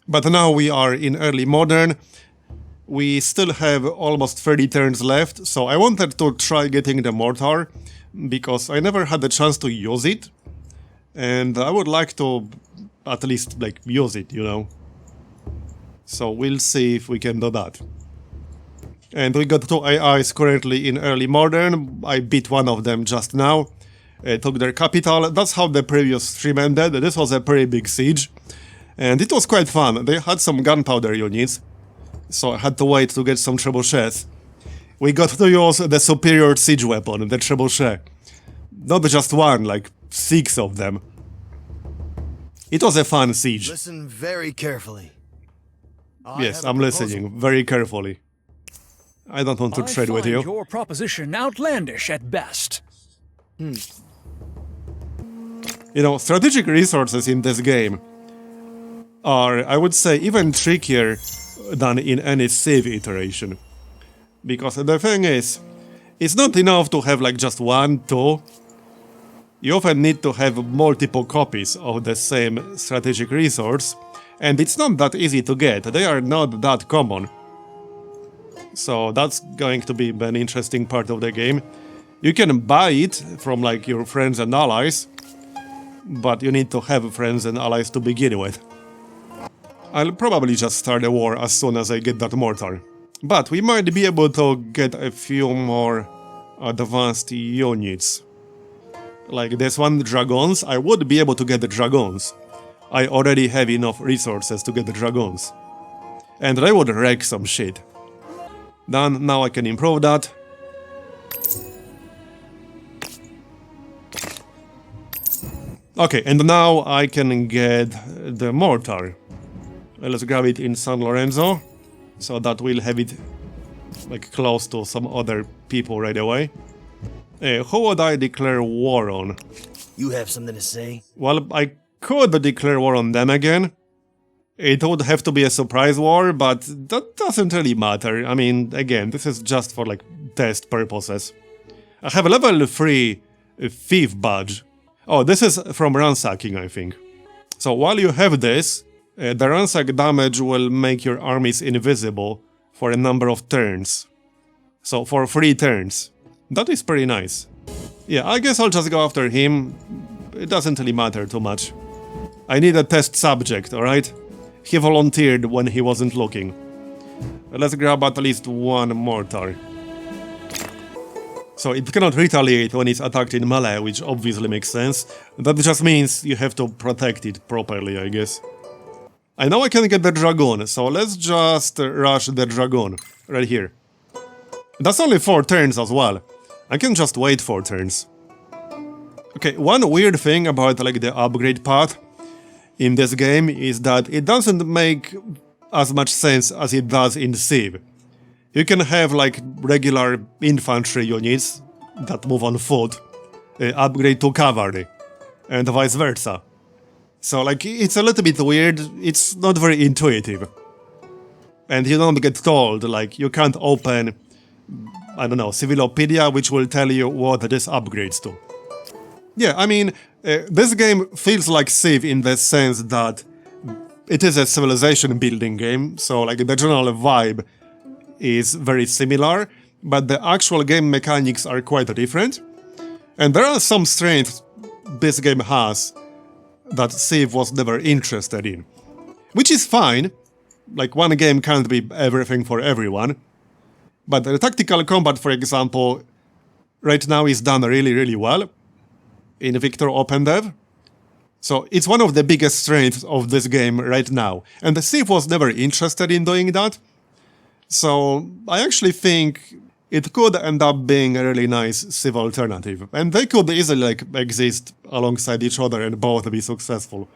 But now we are in early modern. We still have almost 30 turns left, so I wanted to try getting the mortar, because I never had the chance to use it, and I would like to at least like use it, you know. So we'll see if we can do that. And we got 2 AIs currently in early modern. I beat one of them just now. Took their capital. That's how the previous stream ended. This was a pretty big siege. And it was quite fun. They had some gunpowder units, so I had to wait to get some trebuchets. We got to use the superior siege weapon, the trebuchet. Not just one, like 6 of them. It was a fun siege. Listen very carefully. Yes, I'm listening very carefully. I don't want to trade with you. Your proposition outlandish at best. You know, strategic resources in this game are, I would say, even trickier than in any Civ iteration. Because the thing is, it's not enough to have like just 1, 2. You often need to have multiple copies of the same strategic resource, and it's not that easy to get. They are not that common. So that's going to be an interesting part of the game. You can buy it from like your friends and allies, but you need to have friends and allies to begin with. I'll probably just start a war as soon as I get that mortar. But we might be able to get a few more advanced units. Like this one, dragoons. I would be able to get the dragoons. I already have enough resources to get the dragoons. And they would wreck some shit. Done, now I can improve that. Okay, and now I can get the mortar. Let's grab it in San Lorenzo, so that we'll have it like close to some other people right away. Who would I declare war on? You have something to say? Well, I could declare war on them again. It would have to be a surprise war, but that doesn't really matter. I mean, again, this is just for like test purposes. I have a level 3 thief badge. Oh, this is from ransacking, I think. So while you have this, the ransack damage will make your armies invisible for a number of turns. So for 3 turns. That is pretty nice. Yeah, I guess I'll just go after him. It doesn't really matter too much. I need a test subject, alright? He volunteered when he wasn't looking. Let's grab at least 1 mortar. So it cannot retaliate when it's attacked in melee, which obviously makes sense. That just means you have to protect it properly, I guess. I know I can get the dragoon, so let's just rush the dragoon right here. That's only 4 turns as well. I can just wait 4 turns. Okay, one weird thing about like the upgrade path in this game is that it doesn't make as much sense as it does in Civ. You can have like regular infantry units that move on foot, upgrade to cavalry, and vice versa. So like it's a little bit weird, it's not very intuitive. And you don't get told, like you can't open, I don't know, Civilopedia, which will tell you what this upgrades to. Yeah, I mean, this game feels like Civ in the sense that it is a civilization building game, so like the general vibe is very similar, but the actual game mechanics are quite different. And there are some strengths this game has that Civ was never interested in. Which is fine, like one game can't be everything for everyone. But the tactical combat, for example, right now is done really well in Victor OpenDev. So it's one of the biggest strengths of this game right now. And the Civ was never interested in doing that. So I actually think it could end up being a really nice Civ alternative. And they could easily like exist alongside each other and both be successful.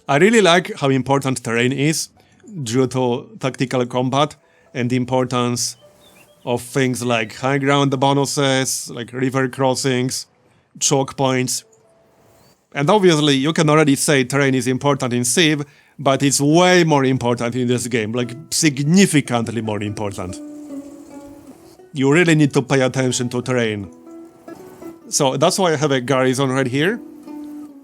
I really like how important terrain is due to tactical combat and the importance of things like high ground bonuses, like river crossings, choke points. And obviously you can already say terrain is important in Civ, but it's way more important in this game, like significantly more important. You really need to pay attention to terrain. So that's why I have a garrison right here.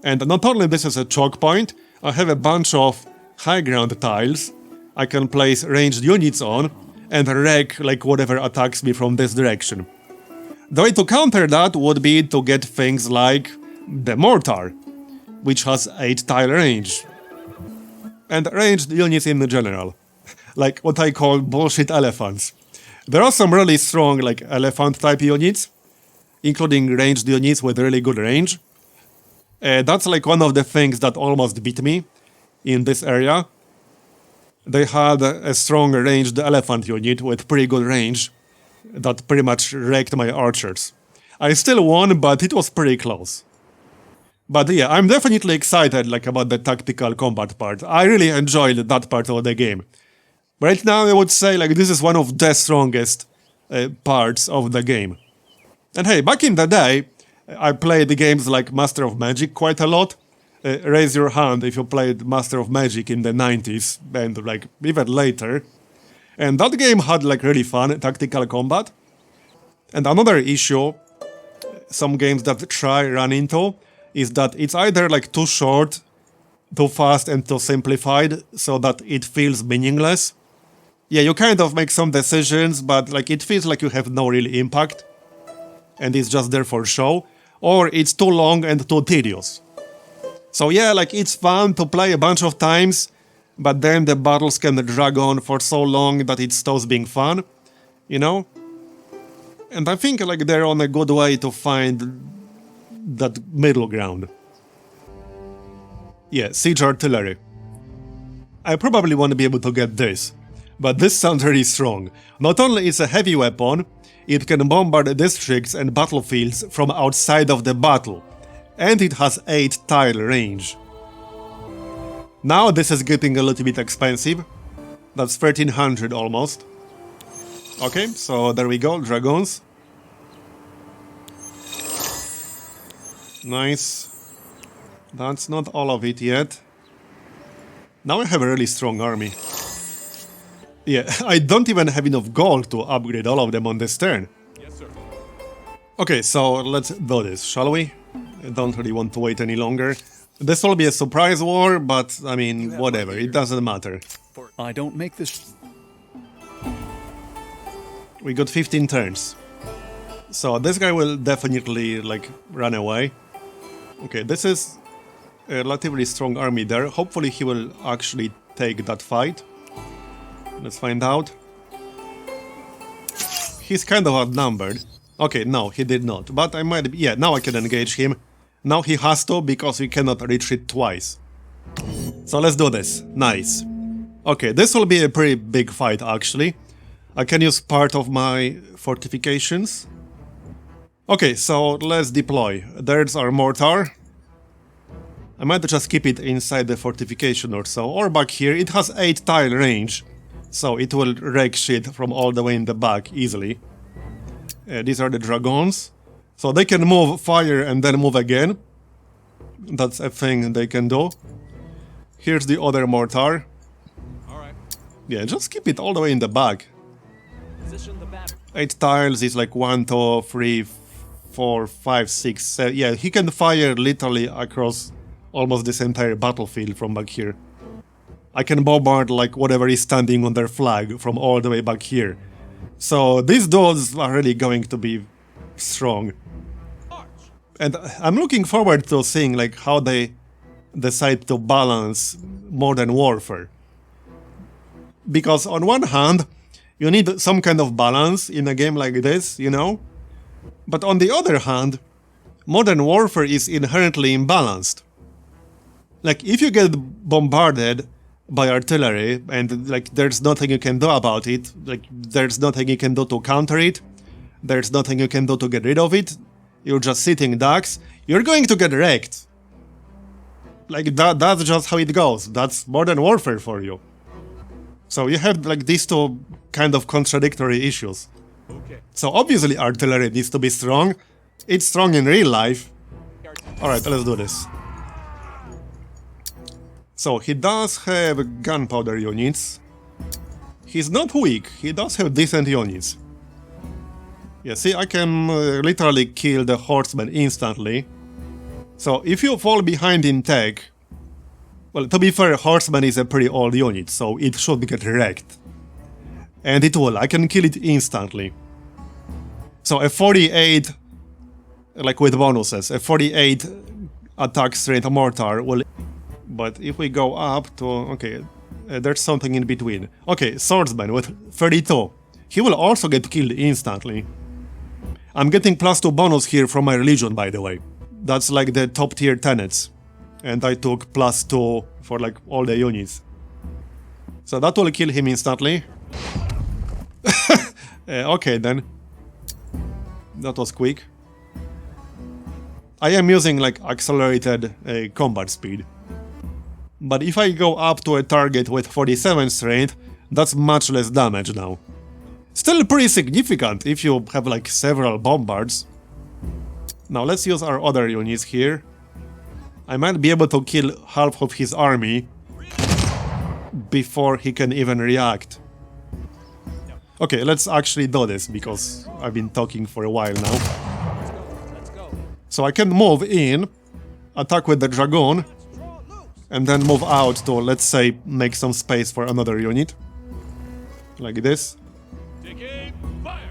And not only this is a choke point, I have a bunch of high ground tiles I can place ranged units on and wreck like whatever attacks me from this direction. The way to counter that would be to get things like the mortar, which has 8 tile range. And ranged units in general. Like what I call bullshit elephants. There are some really strong like elephant type units, including ranged units with really good range. That's like one of the things that almost beat me in this area. They had a strong ranged elephant unit with pretty good range that pretty much wrecked my archers. I still won, but it was pretty close. But yeah, I'm definitely excited like about the tactical combat part. I really enjoyed that part of the game. Right now I would say like this is one of the strongest parts of the game. And hey, back in the day, I played games like Master of Magic quite a lot. Raise your hand if you played Master of Magic in the 90s and like even later. And that game had like really fun tactical combat. And another issue some games that try run into is that it's either like too short, too fast and too simplified so that it feels meaningless. Yeah, you kind of make some decisions, but like it feels like you have no real impact and it's just there for show, or it's too long and too tedious. So yeah, like it's fun to play a bunch of times, but then the battles can drag on for so long that it stops being fun, you know? And I think like they're on a good way to find that middle ground. Yeah, siege artillery. I probably want to be able to get this, but this sounds really strong. Not only is a heavy weapon, it can bombard districts and battlefields from outside of the battle, and it has 8 tile range. Now this is getting a little bit expensive. That's 1300 almost. Okay, so there we go, dragoons. Nice. That's not all of it yet. Now I have a really strong army. Yeah, I don't even have enough gold to upgrade all of them on this turn. Yes, sir. Okay, so let's do this, shall we? I don't really want to wait any longer. This will be a surprise war, but I mean, whatever, it doesn't matter. I don't make this. We got 15 turns. So this guy will definitely, like, run away. Okay, this is a relatively strong army there. Hopefully he will actually take that fight. Let's find out. He's kind of outnumbered. Okay, no, he did not. But I might be... Yeah, now I can engage him. Now he has to, because we cannot retreat twice. So let's do this. Nice. Okay, this will be a pretty big fight, actually. I can use part of my fortifications. Okay, so let's deploy. There's our mortar. I might just keep it inside the fortification or so, or back here. It has 8 tile range, so it will wreck shit from all the way in the back easily. These are the dragoons, so they can move, fire, and then move again. That's a thing they can do. Here's the other mortar. Alright. Yeah, just keep it all the way in the back. Position the battery. 8 tiles is like 1, 2, 3, 4, 5, 6, 7. Yeah, he can fire literally across almost this entire battlefield from back here. I can bombard like whatever is standing on their flag from all the way back here. So these dudes are really going to be strong. And I'm looking forward to seeing like how they decide to balance modern warfare. Because on one hand, you need some kind of balance in a game like this, you know? But on the other hand, modern warfare is inherently imbalanced. Like, if you get bombarded by artillery and, like, there's nothing you can do about it, like, there's nothing you can do to counter it, there's nothing you can do to get rid of it, you're just sitting ducks, you're going to get wrecked. Like, that's just how it goes. That's modern warfare for you. So you have, like, these two kind of contradictory issues. Okay. So obviously artillery needs to be strong. It's strong in real life. Alright, let's do this. So he does have gunpowder units. He's not weak, he does have decent units. Yeah, see, I can literally kill the horsemen instantly. So if you fall behind in tech, Well, to be fair, Horseman is a pretty old unit, so it should get wrecked. And it will, I can kill it instantly. So a 48, like with bonuses, a 48 attack strength mortar will... But if we go up to... okay, there's something in between. Okay, Swordsman with 32. He will also get killed instantly. I'm getting +2 bonus here from my religion, by the way. That's like the top tier tenets. And I took +2 for like all the units. So that will kill him instantly. Okay then. That was quick. I am using like accelerated combat speed. But if I go up to a target with 47 strength, that's much less damage now. Still pretty significant if you have like several bombards. Now let's use our other units here. I might be able to kill half of his army before he can even react. Okay, let's actually do this because I've been talking for a while now. Let's go. So I can move in, attack with the dragoon, and then move out to, let's say, make some space for another unit. Like this. Take aim, fire.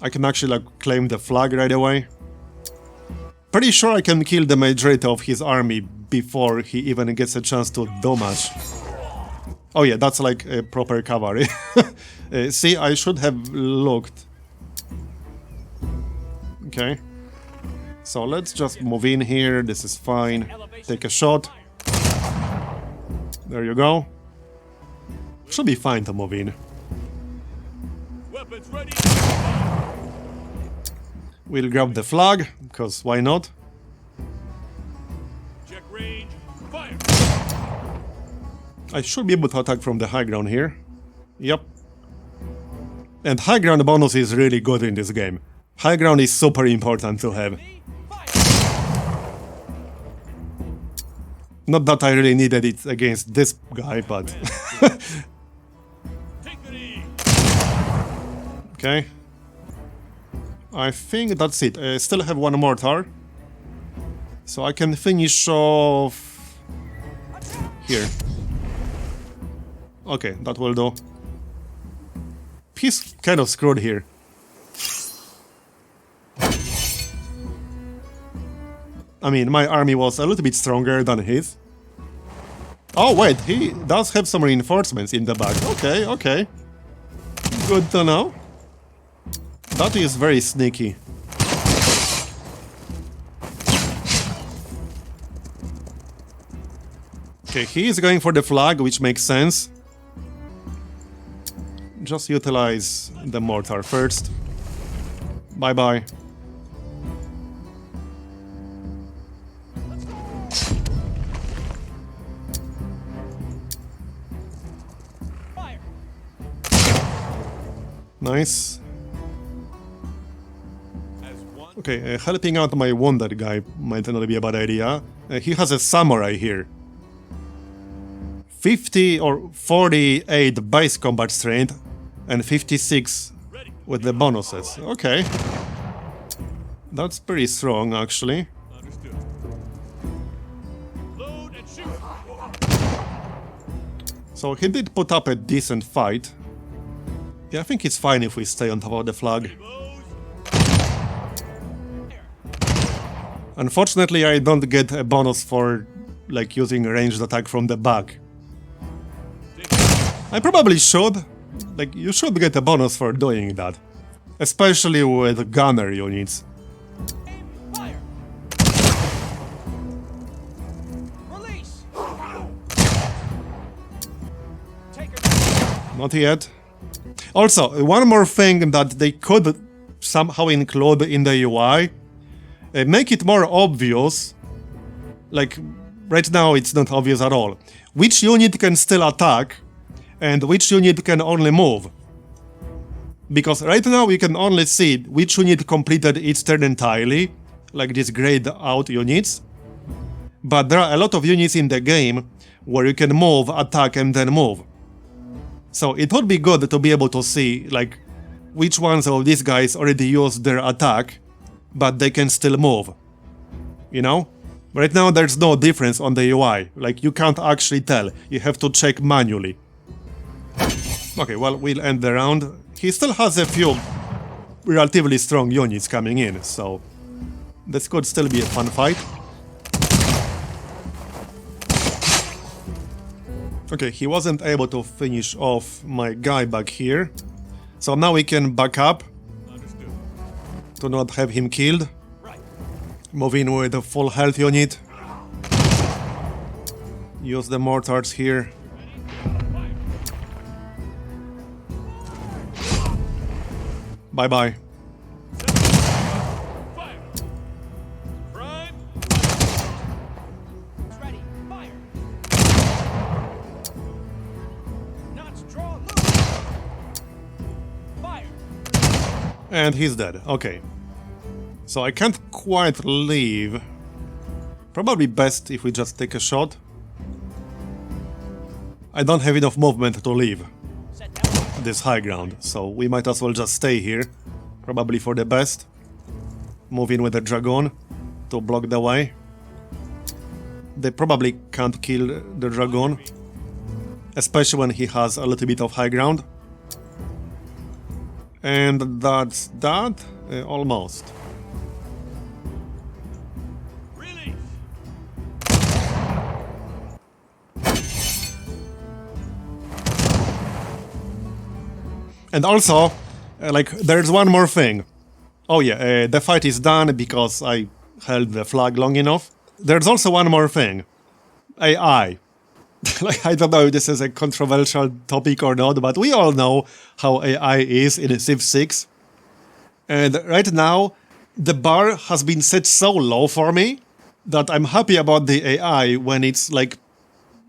I can actually like claim the flag right away. Pretty sure I can kill the majority of his army before he even gets a chance to do much. Oh yeah, that's like a proper cavalry. See, I should have looked. Okay. So let's just move in here, this is fine. Take a shot. There you go. Should be fine to move in. Weapons ready. We'll grab the flag, because why not? Check range. Fire. I should be able to attack from the high ground here. Yep. And high ground bonus is really good in this game. High ground is super important to have. Not that I really needed it against this guy, but... Take the lead. Okay. I think that's it. I still have one mortar. So I can finish off... here. Okay, that will do. He's kind of screwed here. I mean, my army was a little bit stronger than his. Oh wait, he does have some reinforcements in the back. Okay, okay. Good to know. That is very sneaky. Okay, he is going for the flag, which makes sense. Just utilize the mortar first. Bye-bye. Fire. Nice. As one. Okay, helping out my wounded guy might not be a bad idea. He has a samurai here. 50 or 48 base combat strength and 56 Ready. with the bonuses. Okay. That's pretty strong, actually. Understood. Load and shoot. So he did put up a decent fight. Yeah, I think it's fine if we stay on top of the flag. Blows. Unfortunately, I don't get a bonus for, like, using ranged attack from the back. I probably should. Like, you should get a bonus for doing that. Especially with gunner units. Aim, fire. Release. Take her. Not yet. Also, one more thing that they could somehow include in the UI. Make it more obvious. Like, right now it's not obvious at all. Which unit can still attack and which unit can only move. Because right now we can only see which unit completed its turn entirely, like these grayed out units. But there are a lot of units in the game where you can move, attack and then move. So it would be good to be able to see like which ones of these guys already used their attack, but they can still move. You know? Right now there's no difference on the UI, like you can't actually tell, you have to check manually. Okay, well, we'll end the round. He still has a few relatively strong units coming in, so this could still be a fun fight. Okay, he wasn't able to finish off my guy back here, so now we can back up to not have him killed. Move in with a full health unit. Use the mortars here. Bye-bye. Prime. Ready. Fire. Knots draw. Move. Fire. And he's dead. Okay. So I can't quite leave. Probably best if we just take a shot. I don't have enough movement to leave Set down. this high ground, so we might as well just stay here. Probably for the best. Move in with the dragoon to block the way. They probably can't kill the dragoon, especially when he has a little bit of high ground. And that's that? Almost. Release. And also, like, there's one more thing. Oh yeah, the fight is done because I held the flag long enough. There's also one more thing. AI. Like, I don't know if this is a controversial topic or not, but we all know how AI is in Civ 6. And right now, the bar has been set so low for me that I'm happy about the AI when it's, like,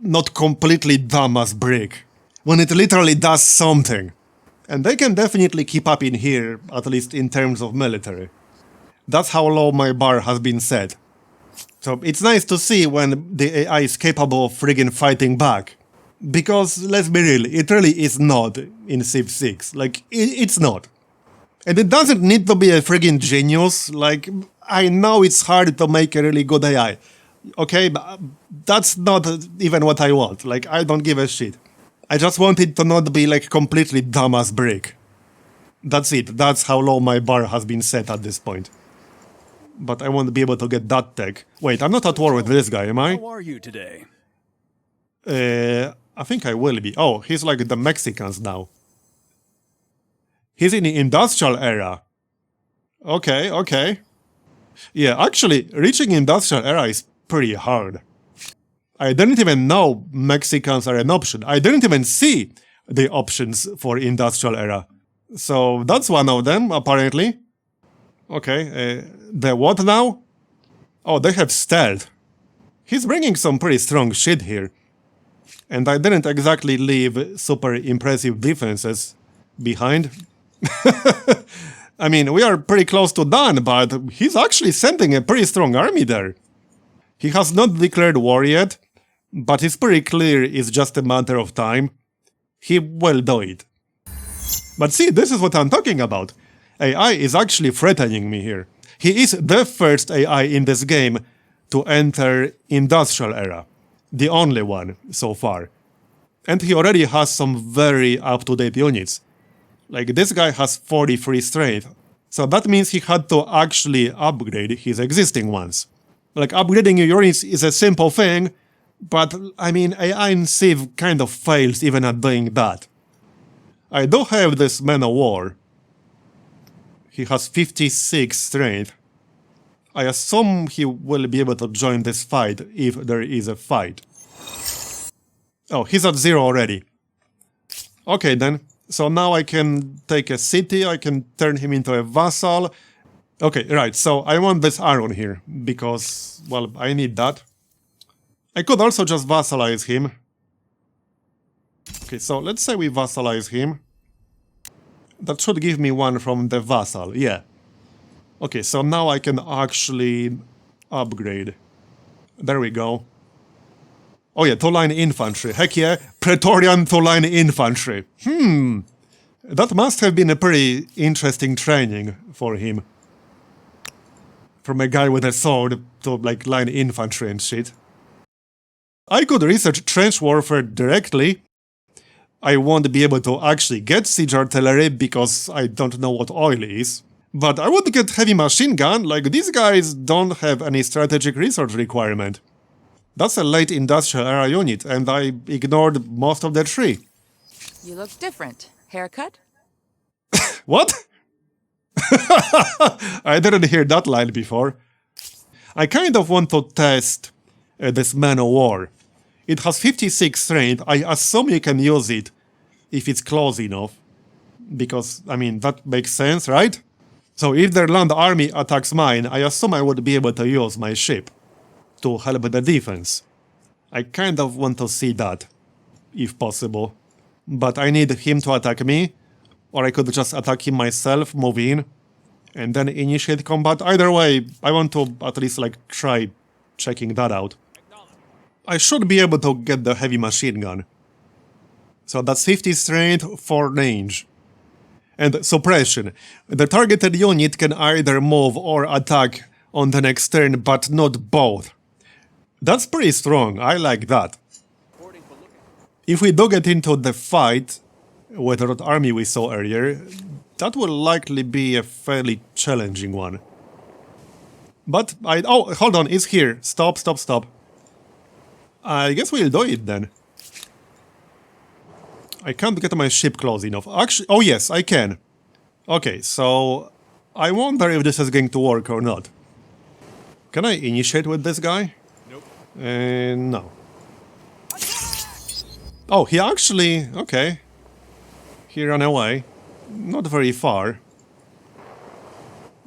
not completely dumb as brick. When it literally does something. And they can definitely keep up in here, at least in terms of military. That's how low my bar has been set. So it's nice to see when the AI is capable of friggin' fighting back. Because, let's be real, it really is not in Civ 6. Like, it's not. And it doesn't need to be a friggin' genius. Like, I know it's hard to make a really good AI. Okay, but that's not even what I want. Like, I don't give a shit. I just want it to not be, like, completely dumb as brick. That's it. That's how low my bar has been set at this point. But I won't be able to get that tech. Wait, I'm not at war with this guy, am I? How are you today? I think I will be. Oh, he's like the Mexicans now. He's in the industrial era. Okay, okay. Yeah, actually, reaching industrial era is pretty hard. I didn't even know Mexicans are an option. I didn't even see the options for industrial era. So that's one of them, apparently. Okay, the what now? Oh, they have stealth. He's bringing some pretty strong shit here. And I didn't exactly leave super impressive defenses behind. I mean, we are pretty close to done, but he's actually sending a pretty strong army there. He has not declared war yet, but it's pretty clear it's just a matter of time. He will do it. But see, this is what I'm talking about. AI is actually threatening me here. He is the first AI in this game to enter industrial era. The only one so far. And he already has some very up-to-date units. Like, this guy has 43 strength. So that means he had to actually upgrade his existing ones. Like, upgrading your units is a simple thing, but, I mean, AI in Civ kind of fails even at doing that. I do have this man of war. He has 56 strength. I assume he will be able to join this fight if there is a fight. Oh, he's at 0 already. Okay then, so now I can take a city, I can turn him into a vassal. Okay, right, so I want this iron here, because, well, I need that. I could also just vassalize him. Okay, so let's say we vassalize him. That should give me one from the vassal, yeah. Okay, so now I can actually upgrade. There we go. Oh yeah, 2-line infantry. Heck yeah, Praetorian 2-line infantry. That must have been a pretty interesting training for him. from a guy with a sword to like line infantry and shit. I could research trench warfare directly. I won't be able to actually get siege artillery because I don't know what oil is. But I would get heavy machine gun, like these guys don't have any strategic research requirement. That's a late industrial era unit, and I ignored most of the tree. You look different. Haircut? What? I didn't hear that line before. I kind of want to test this man of war. It has 56 strength. I assume you can use it if it's close enough. Because, I mean, that makes sense, right? So if their land army attacks mine, I assume I would be able to use my ship to help the defense. I kind of want to see that, if possible. But I need him to attack me, or I could just attack him myself, move in, and then initiate combat. Either way, I want to at least like try checking that out. I should be able to get the heavy machine gun. So that's 50 strength, 4 range. And suppression. The targeted unit can either move or attack on the next turn, but not both. That's pretty strong, I like that. If we do get into the fight with that army we saw earlier, that will likely be a fairly challenging one. But oh, hold on, it's here. Stop. I guess we'll do it then. I can't get my ship close enough. Actually, oh yes, I can. Okay, so I wonder if this is going to work or not. Can I initiate with this guy? Nope. No. Oh, he actually... okay. He ran away. Not very far.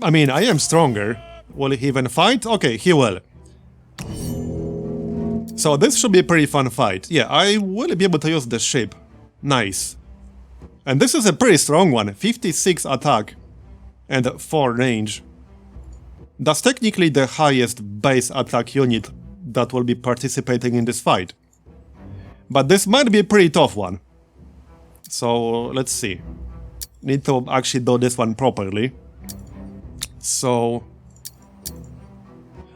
I mean, I am stronger. Will he even fight? Okay, he will. So this should be a pretty fun fight. Yeah, I will be able to use the ship. Nice. And this is a pretty strong one. 56 attack and 4 range. That's technically the highest base attack unit that will be participating in this fight. But this might be a pretty tough one. So let's see. Need to actually do this one properly. So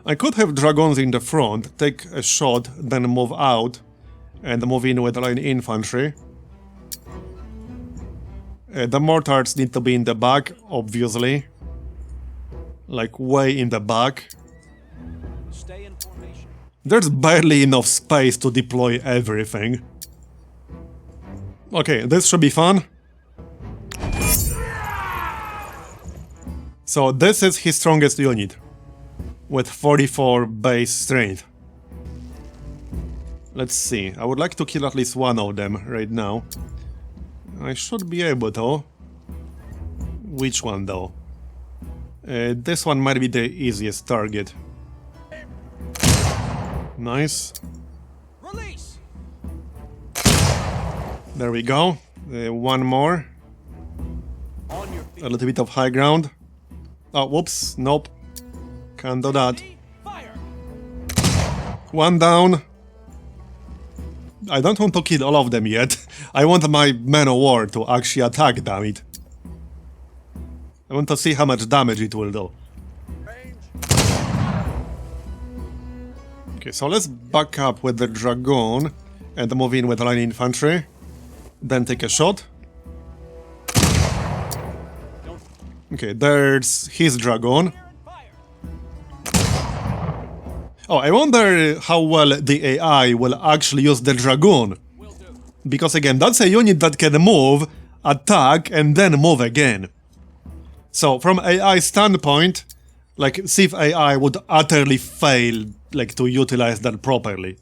I could have dragoons in the front, take a shot, then move out and move in with line infantry. The mortars need to be in the back, obviously. Like way in the back. Stay in formation. There's barely enough space to deploy everything. Okay, this should be fun. So this is his strongest unit, with 44 base strength. Let's see, I would like to kill at least one of them right now. I should be able to. Which one though? This one might be the easiest target. Nice. Release. There we go. One more. On your feet. A little bit of high ground. Oh, whoops. Nope. Can't do that. Fire. One down. I don't want to kill all of them yet. I want my man of war to actually attack, damn it. I want to see how much damage it will do. Okay, so let's back up with the dragoon and move in with line infantry. Then take a shot. Okay, there's his dragoon. Oh, I wonder how well the AI will actually use the dragoon. Because again, that's a unit that can move, attack, and then move again. So from AI standpoint, like Civ AI would utterly fail like to utilize that properly.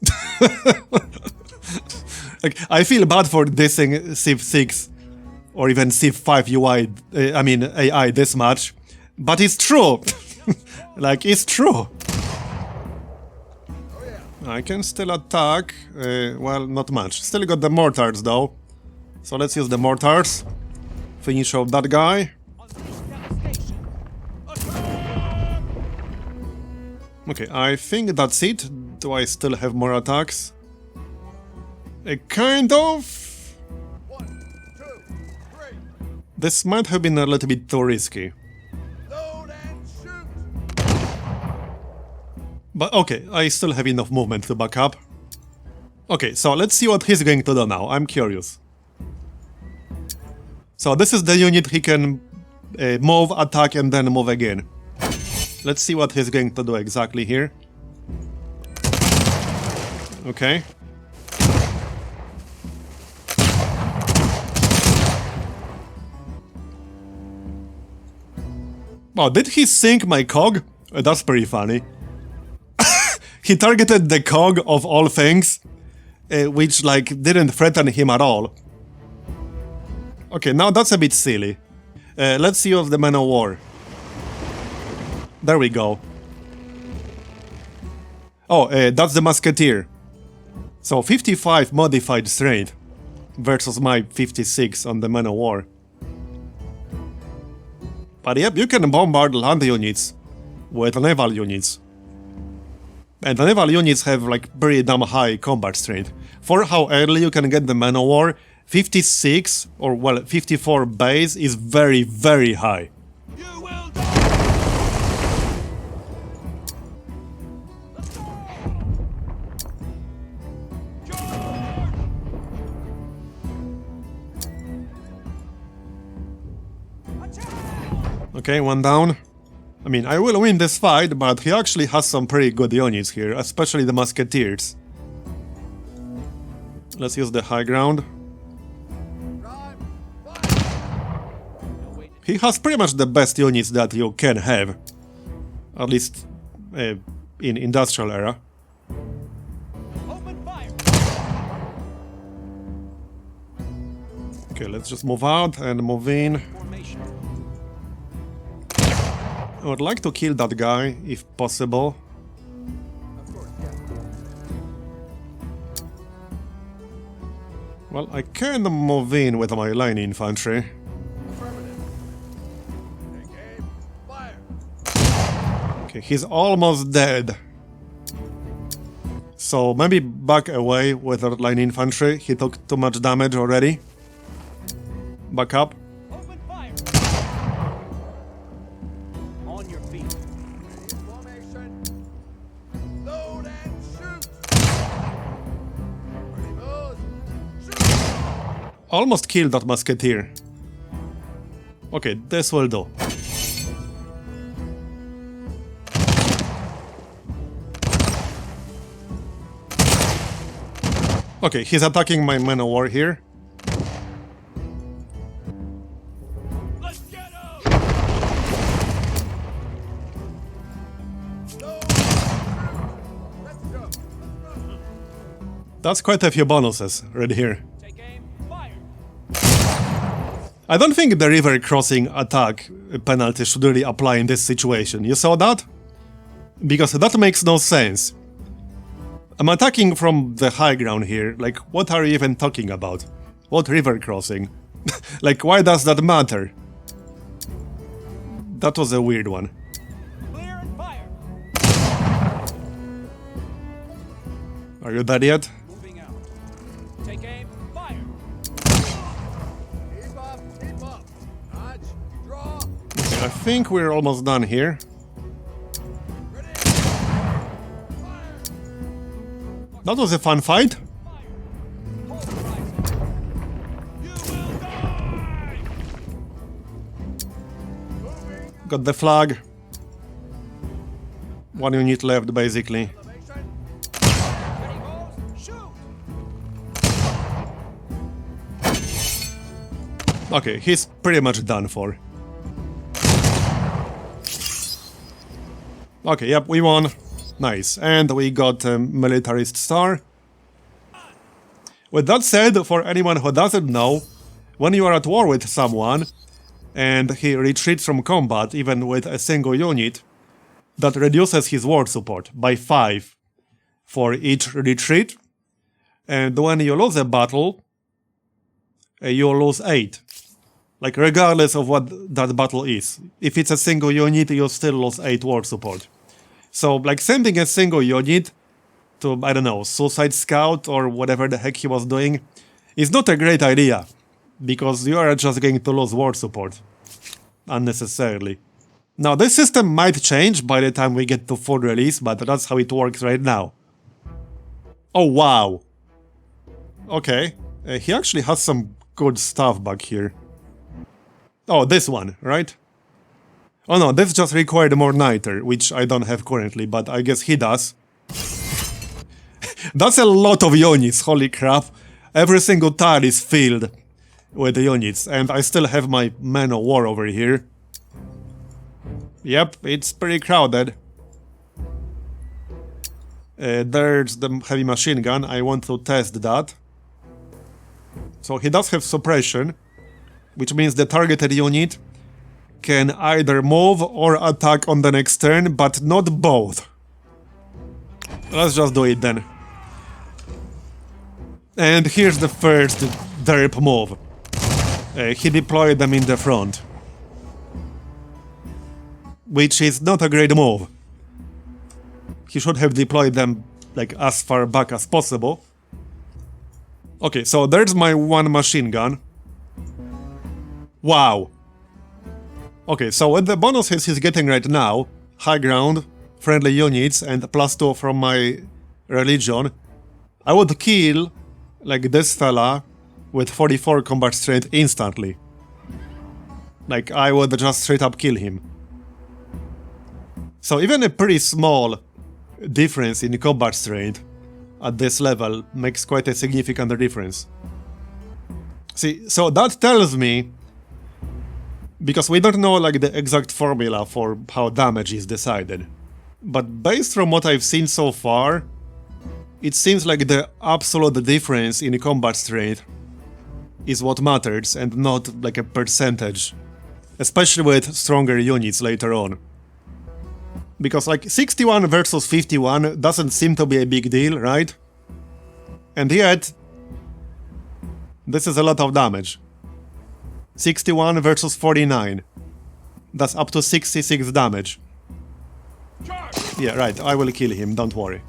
Like I feel bad for dissing Civ 6 or even Civ 5 UI, AI this much, but it's true. Like it's true. I can still attack, well, not much. Still got the mortars though. So let's use the mortars. Finish off that guy. Okay, I think that's it. Do I still have more attacks? Kind of. 1, 2, 3. This might have been a little bit too risky. Load and shoot. But okay, I still have enough movement to back up. Okay, so let's see what he's going to do now. I'm curious. So this is the unit he can move, attack, and then move again. Let's see what he's going to do exactly here. Okay. Oh, did he sink my cog? That's pretty funny. He targeted the cog of all things, which like didn't threaten him at all. Okay, now that's a bit silly. Let's see of the man of war. There we go. Oh, that's the musketeer. So 55 modified strength versus my 56 on the man of war. But yep, you can bombard land units with naval units. And the naval units have like pretty damn high combat strength. For how early you can get the man of war, 56 or well 54 base is very, very high. You will die! Let's go! Charge! Attack! Okay, one down. I mean, I will win this fight, but he actually has some pretty good units here, especially the musketeers. Let's use the high ground. He has pretty much the best units that you can have, at least in industrial era. Open fire! Okay, let's just move out and move in. Formation. I would like to kill that guy, if possible. Well, I can move in with my line infantry. Take aim. Fire. Okay, he's almost dead. So maybe back away with our line infantry. He took too much damage already. Back up. Open fire! On your feet. In formation. Load and shoot. Ready, boys. Shoot. Almost killed that musketeer. Okay, this will do. Okay, he's attacking my man of war here. Let's get him! Load and shoot. Let's go. That's quite a few bonuses right here. Take aim, fire! I don't think the river crossing attack penalty should really apply in this situation. You saw that? Because that makes no sense. I'm attacking from the high ground here, like what are you even talking about? What river crossing? Like why does that matter? That was a weird one. Clear and fire! Are you dead yet? Moving out. Take aim, fire! Keep up. Keep up. Dodge. Draw. I think we're almost done here. Ready. Fire. That was a fun fight. Hold the rising. You will die! Moving. Got the flag. One unit left basically. Elevation. Ready, boys? Shoot! Okay, he's pretty much done for. Okay, yep, we won. Nice. And we got a militarist star. With that said, for anyone who doesn't know, when you are at war with someone and he retreats from combat even with a single unit, that reduces his war support by 5 for each retreat. And when you lose a battle, you lose 8. Like regardless of what that battle is. If it's a single unit, you still lose 8 war support. So, like, sending a single unit to, I don't know, Suicide Scout or whatever the heck he was doing is not a great idea, because you are just going to lose war support unnecessarily. Now, this system might change by the time we get to full release, but that's how it works right now. Oh, wow. Okay. He actually has some good stuff back here. Oh, this one, right? Oh no, this just required more niter, which I don't have currently, but I guess he does. That's a lot of units, holy crap. Every single tile is filled with units, and I still have my man of war over here. Yep, it's pretty crowded. There's the heavy machine gun, I want to test that. So he does have suppression, which means the targeted unit can either move or attack on the next turn, but not both. Let's just do it then. And here's the first derp move. He deployed them in the front. Which is not a great move. He should have deployed them like as far back as possible. Okay, so there's my one machine gun. Wow. Okay, so with the bonuses he's getting right now, high ground, friendly units, and +2 from my religion, I would kill, like this fella, with 44 combat strength instantly. Like, I would just straight up kill him. So even a pretty small difference in combat strength at this level makes quite a significant difference. See, so that tells me, because we don't know like the exact formula for how damage is decided, but based from what I've seen so far, it seems like the absolute difference in combat strength is what matters and not like a percentage, especially with stronger units later on. Because like 61 versus 51 doesn't seem to be a big deal, right? And yet, this is a lot of damage. 61 versus 49. That's up to 66 damage. Yeah, right, I will kill him, don't worry.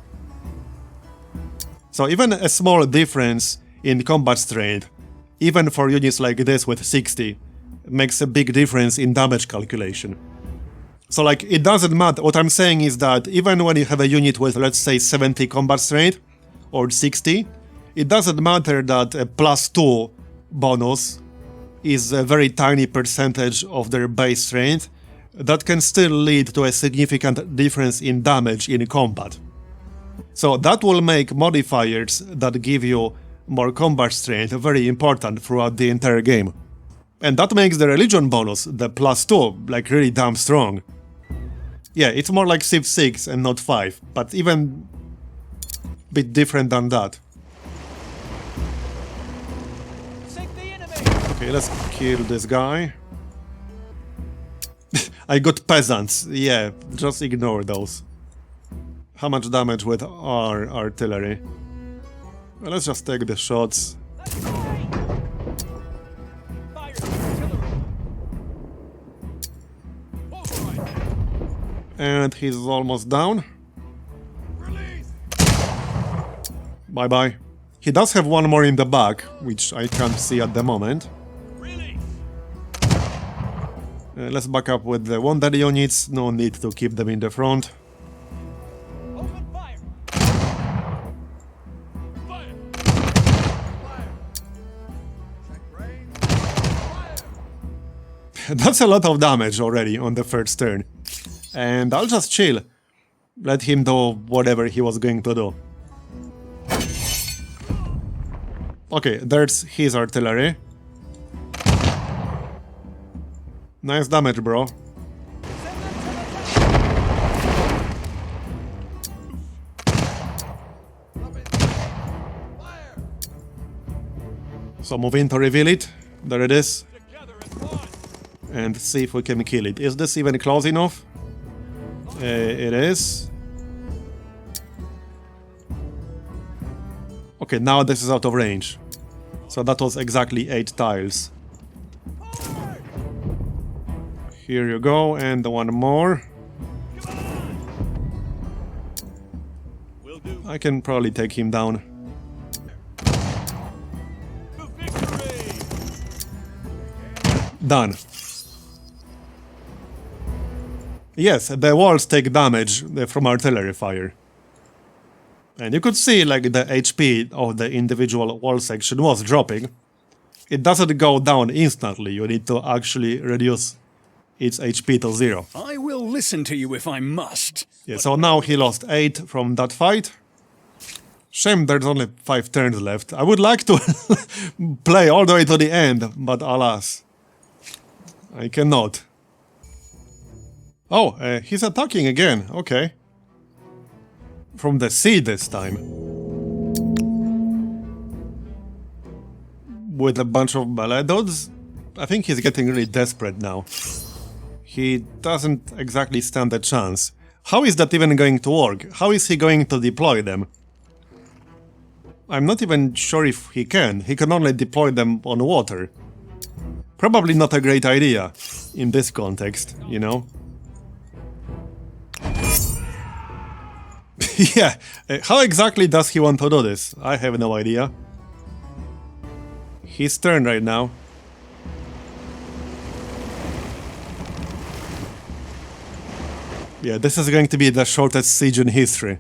So even a small difference in combat strength, even for units like this with 60, makes a big difference in damage calculation. So like, it doesn't matter, what I'm saying is that even when you have a unit with, let's say, 70 combat strength, or 60, it doesn't matter that a +2 bonus is a very tiny percentage of their base strength, that can still lead to a significant difference in damage in combat. So that will make modifiers that give you more combat strength very important throughout the entire game. And that makes the religion bonus, the +2, like really damn strong. Yeah, it's more like Civ 6 and not 5, but even a bit different than that. Sink the enemy. Okay, let's kill this guy. I got peasants, yeah, just ignore those. How much damage with our artillery? Well, let's just take the shots. Let's fight. Fire the artillery. Pulverize. And he's almost down. Release. Bye-bye. He does have one more in the back, which I can't see at the moment. Release. Let's back up with the wounded units, no need to keep them in the front. Open fire. Fire. Fire. Check range. Fire. That's a lot of damage already on the first turn. And I'll just chill. Let him do whatever he was going to do. Okay, there's his artillery. Nice damage, bro. Fire. So move in to reveal it. There it is. Together as one. And see if we can kill it. Is this even close enough? It is. Okay, now this is out of range. So that was exactly 8 tiles. Here you go, and one more. Will do. I can probably take him down. To victory. Done. Yes, the walls take damage from artillery fire. And you could see like the HP of the individual wall section was dropping. It doesn't go down instantly, you need to actually reduce its HP to 0. I will listen to you if I must. Yeah, so now he lost 8 from that fight. Shame there's only 5 turns left. I would like to play all the way to the end, but alas, I cannot. Oh, he's attacking again, okay. From the sea this time. With a bunch of Maladods? I think he's getting really desperate now. He doesn't exactly stand a chance. How is that even going to work? How is he going to deploy them? I'm not even sure if he can. He can only deploy them on water. Probably not a great idea in this context, you know? Yeah, how exactly does he want to do this? I have no idea. His turn right now. Yeah, this is going to be the shortest siege in history.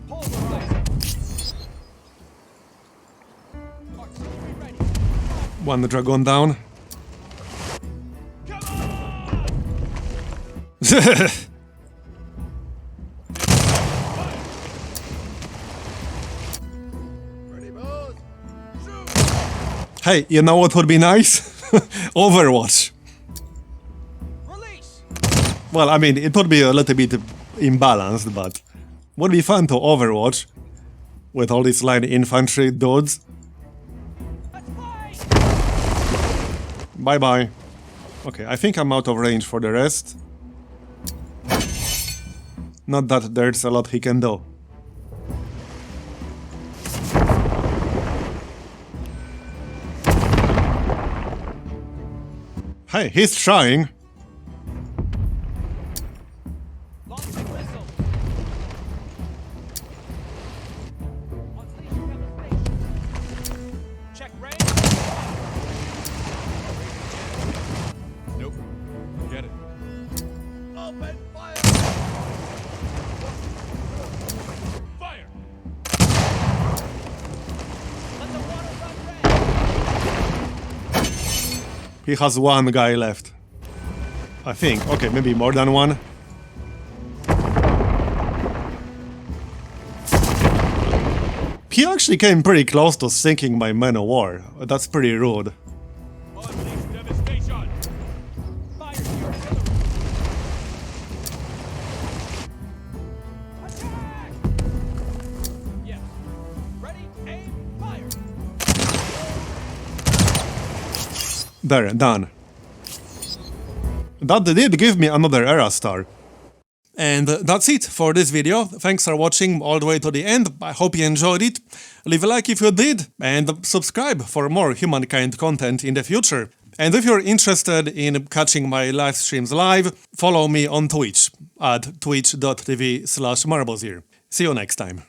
Hold the place. Artillery ready. One dragoon down. Come on! Ready, boys? Shoot! Hey, you know what would be nice? Overwatch. Release. Well, I mean, it would be a little bit imbalanced, but would be fun to Overwatch with all these line infantry dudes. Let's fight. Bye-bye. Okay, I think I'm out of range for the rest. Not that there's a lot he can do. Hey, he's trying. Launching missile. Unleash devastation. Check range. Nope. Get it. Open fire! Fire! Let the water run red. He has one guy left. I think. Okay, maybe more than one. He actually came pretty close to sinking my man of war. That's pretty rude. Unleash devastation! Fire the artillery. Attack! Yes. Ready, aim, fire. There, done. That did give me another era star. And that's it for this video. Thanks for watching all the way to the end. I hope you enjoyed it. Leave a like if you did, and subscribe for more Humankind content in the future. And if you're interested in catching my live streams live, follow me on Twitch at twitch.tv/Marbozir. See you next time.